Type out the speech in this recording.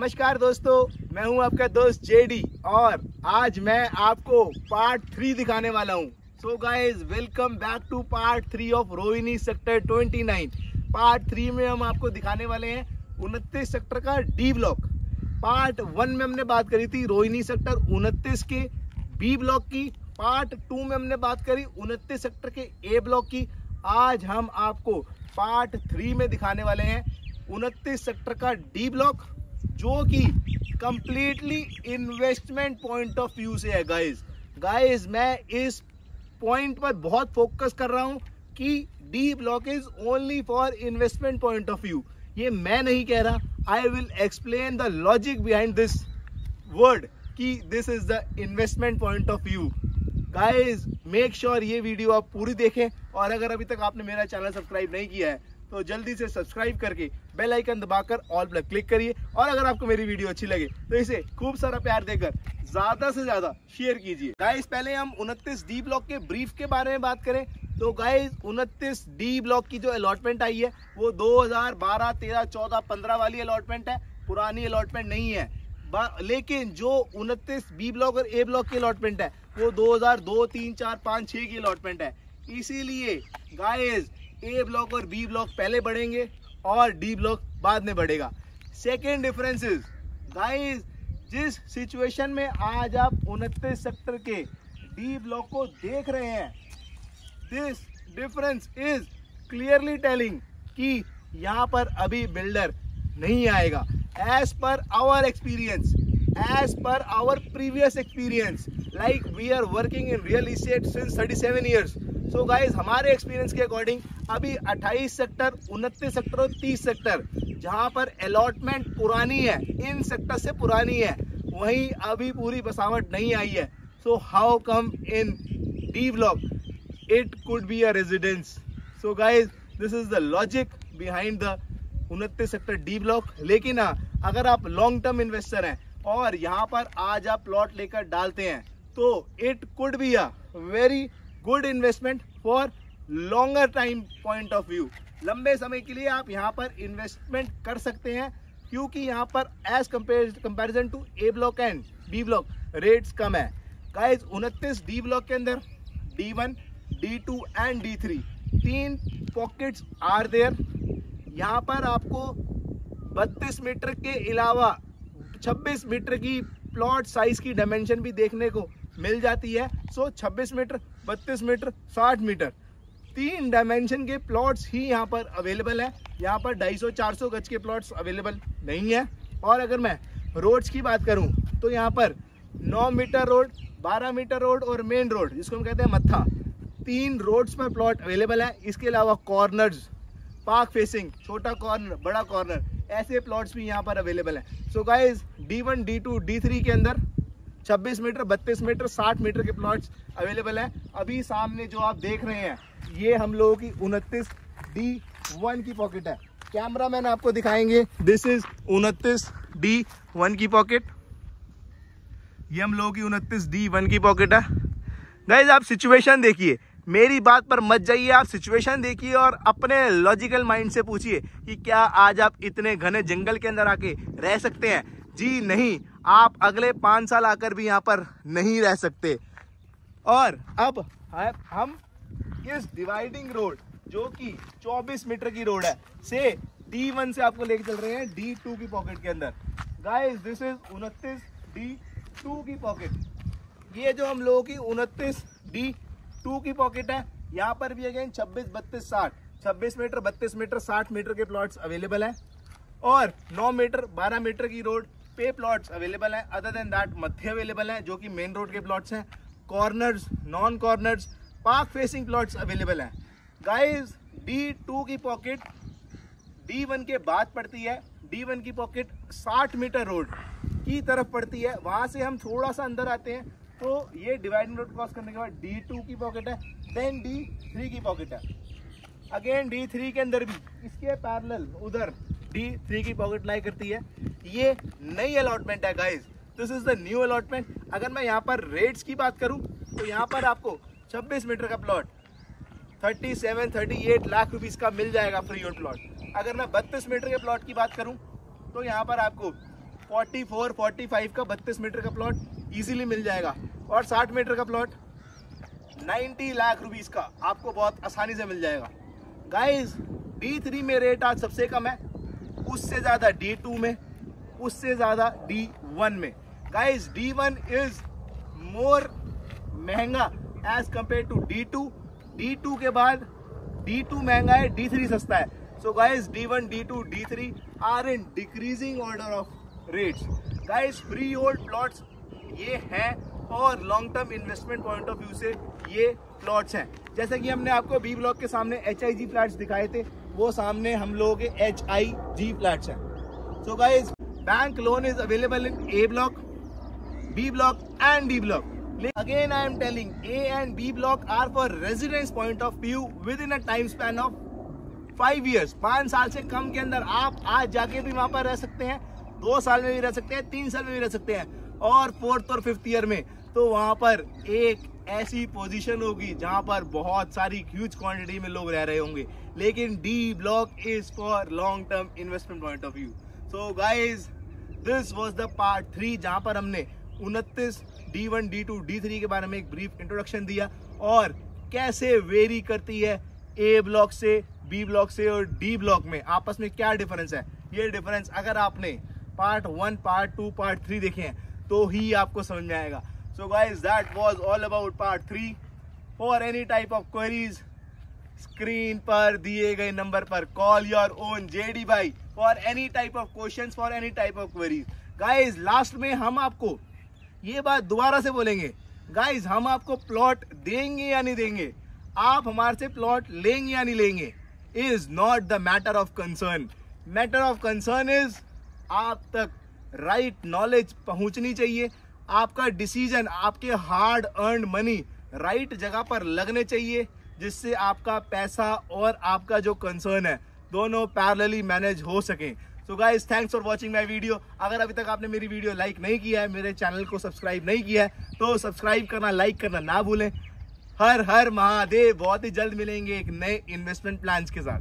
नमस्कार दोस्तों, मैं हूं आपका दोस्त जेडी और आज मैं आपको पार्ट 3 दिखाने वाला हूं। So guys, welcome back to part 3 of Rohini sector 29। Part 3 में हम आपको दिखाने वाले हैं 29 सेक्टर का डी ब्लॉक। पार्ट 1 में हमने बात करी थी रोहिणी सेक्टर 29 के बी ब्लॉक की। पार्ट 2 में हमने बात करी 29 सेक्टर के ए ब्लॉक की। आज हम आपको पार्ट 3 में दिखाने वाले हैं 29 सेक्टर का डी ब्लॉक, जो कि completely investment point of view से है। गाइस मैं इस पॉइंट पर बहुत फोकस कर रहा हूं कि D block is only for investment point of view. ये मैं नहीं कह रहा, I will explain the logic behind this word कि this is the investment point of view. Guys make sure ये वीडियो आप पूरी देखें, और अगर अभी तक आपने मेरा चैनल सब्सक्राइब नहीं किया है तो जल्दी से सब्सक्राइब करके बेल आइकन दबाकर ऑल पर क्लिक करिए। और अगर आपको मेरी वीडियो अच्छी लगे तो इसे खूब सारा प्यार देकर ज्यादा से ज्यादा शेयर कीजिए। गाइस पहले हम 29 डी ब्लॉक के ब्रीफ के बारे में बात करें तो गाइस 29 डी ब्लॉक की जो अलॉटमेंट आई है वो 2012, 13, 14, 15 वाली अलॉटमेंट है, पुरानी अलॉटमेंट नहीं है। लेकिन जो 29 बी ब्लॉक और ए ब्लॉक की अलॉटमेंट है वो 2002, 3, 4, 5, 6 की अलॉटमेंट है। इसीलिए गाइस ए ब्लॉक और बी ब्लॉक पहले बढ़ेंगे और डी ब्लॉक बाद में बढ़ेगा। सेकेंड डिफरेंस इज गाइस, जिस सिचुएशन में आज आप 29 सेक्टर के डी ब्लॉक को देख रहे हैं, this difference is clearly telling कि यहाँ पर अभी बिल्डर नहीं आएगा। As per our experience, as per our previous experience, like we are working in real estate since 37 years. So guys, हमारे एक्सपीरियंस के अकॉर्डिंग अभी 28 सेक्टर, 29 सेक्टर और 30 सेक्टर जहां पर अलॉटमेंट पुरानी है, इन सेक्टर से पुरानी है, वहीं अभी पूरी बसावट नहीं आई है। So how come in D block it could be a residence? So guys, this is the logic behind the 29 sector D block। लेकिन अगर आप लॉन्ग टर्म इन्वेस्टर हैं और यहाँ पर आज आप प्लॉट लेकर डालते हैं तो it could be a very good investment for longer time point of view. लंबे समय के लिए आप यहाँ पर इन्वेस्टमेंट कर सकते हैं, क्योंकि यहाँ पर as comparison to A block and B block rates कम है। गाइस 29 डी ब्लॉक के अंदर D1, D2 एंड D3 तीन पॉकेट्स आर देयर। यहाँ पर आपको 32 मीटर के अलावा 26 मीटर की प्लॉट साइज की डायमेंशन भी देखने को मिल जाती है। सो 26 मीटर, 32 मीटर, 60 मीटर, तीन डायमेंशन के प्लॉट्स ही यहाँ पर अवेलेबल है। यहाँ पर 250-400 गज के प्लॉट्स अवेलेबल नहीं है। और अगर मैं रोड्स की बात करूँ तो यहाँ पर 9 मीटर रोड, 12 मीटर रोड और मेन रोड, जिसको हम कहते हैं मत्था, तीन रोड्स में प्लॉट अवेलेबल है। इसके अलावा कॉर्नर्स, पार्क फेसिंग, छोटा कॉर्नर, बड़ा कॉर्नर, ऐसे प्लॉट्स भी यहाँ पर अवेलेबल हैं। सो गाइस D1, D2, D3 के अंदर 26 मीटर, 32 मीटर, 60 मीटर के प्लॉट्स अवेलेबल हैं। अभी सामने जो आप देख रहे हैं ये हम लोगों की 29 D1 की पॉकेट है। कैमरा मैन आपको दिखाएंगे, दिस इज 29 D1 की पॉकेट। ये हम लोगों की 29 D1 की पॉकेट है। गाइस आप सिचुएशन देखिए, मेरी बात पर मत जाइए, आप सिचुएशन देखिए और अपने लॉजिकल माइंड से पूछिए कि क्या आज आप इतने घने जंगल के अंदर आके रह सकते हैं? जी नहीं, आप अगले 5 साल आकर भी यहाँ पर नहीं रह सकते। और अब हम इस डिवाइडिंग रोड, जो कि 24 मीटर की रोड है, से D1 से आपको लेके चल रहे हैं D2 की पॉकेट के अंदर। गाइस दिस इज 29 D2 की पॉकेट। ये जो हम लोगों की 29 D2 की पॉकेट है, यहाँ पर भी अगेन 26, 32, 60, 26 मीटर, 32 मीटर, 60 मीटर के प्लॉट्स अवेलेबल हैं। और 9 मीटर, 12 मीटर की रोड पे प्लॉट्स अवेलेबल हैं। Other than that Madhya available हैं, जो कि मेन रोड के प्लॉट्स हैं। Corners, non corners, park facing plots available हैं। गाइस D2 की पॉकेट D1 के बाद पड़ती है। D1 की पॉकेट 60 मीटर रोड की तरफ पड़ती है। वहां से हम थोड़ा सा अंदर आते हैं तो ये डिवाइडिंग रोड क्रॉस करने के बाद D2 की पॉकेट है, देन D3 की पॉकेट है। अगेन D3 के अंदर भी इसके पैरेलल उधर D3 की पॉकेट लाई करती है। ये नई अलॉटमेंट है guys, this is the new allotment. अगर मैं यहाँ पर रेट्स की बात करूँ तो यहाँ पर आपको 26 मीटर का प्लॉट 37-38 लाख रुपीस का मिल जाएगा फ्री होल्ड प्लॉट। अगर मैं 32 मीटर के प्लॉट की बात करूं तो यहाँ पर आपको 44, 45 का 32 मीटर का प्लॉट इजीली मिल जाएगा, और 60 मीटर का प्लॉट 90 लाख रुपीस का आपको बहुत आसानी से मिल जाएगा। गाइस D3 में रेट आज सबसे कम है, उससे ज्यादा D2 में, उससे ज्यादा D1 में। गाइस D1 इज मोर महंगा as compare to D2। D2 के बाद D2 महंगा है, D3 सस्ता है। So guys D1, D2, D3 are in decreasing order of rates. Guys free hold plots ये हैं, और long term investment point of view से ये प्लॉट्स हैं। जैसे कि हमने आपको बी ब्लॉक के सामने HIG फ्लैट्स दिखाए थे, वो सामने हम लोगों के HIG फ्लैट्स हैं। So guys bank loan is available in A block, B block and D block. Again I am telling, A and B block are for residence point of view within a time span of 5 years. 5 साल से कम के अंदर आप आज जाके भी वहां पर रह सकते हैं, 2 साल में भी रह सकते हैं, 3 साल में भी रह सकते हैं, और 4th और 5th ईयर में तो वहां पर एक ऐसी पोजीशन होगी जहां पर बहुत सारी ह्यूज क्वांटिटी में लोग रह रहे होंगे। लेकिन D block is for long term investment point of view. So guys, this was the part 3 जहां पर हमने 29 D1, D2, D3 के बारे में एक ब्रीफ इंट्रोडक्शन दिया, और कैसे वेरी करती है A ब्लॉक से, B ब्लॉक से और D ब्लॉक में आपस में क्या डिफरेंस है। ये डिफरेंस अगर आपने पार्ट 1, पार्ट 2, पार्ट 3 देखे हैं तो ही आपको समझ में आएगा। So guys that was all about part 3। For any type of queries screen पर दिए गए नंबर पर कॉल योर ओन JD भाई for any type of questions, for any type of queries. Guys last में हम आपको ये बात दोबारा से बोलेंगे, गाइज हम आपको प्लॉट देंगे या नहीं देंगे, आप हमारे से प्लॉट लेंगे या नहीं लेंगे, is not the matter of concern. Matter of concern is आप तक राइट नॉलेज पहुंचनी चाहिए, आपका डिसीजन, आपके हार्ड अर्न मनी राइट जगह पर लगने चाहिए, जिससे आपका पैसा और आपका जो कंसर्न है दोनों पैरेलली मैनेज हो सकें। So guys thanks for watching my video. अगर अभी तक आपने मेरी वीडियो लाइक नहीं किया है, मेरे चैनल को सब्सक्राइब नहीं किया है, तो सब्सक्राइब करना, लाइक करना ना भूलें। हर हर महादेव। बहुत ही जल्द मिलेंगे एक नए इन्वेस्टमेंट प्लान्स के साथ।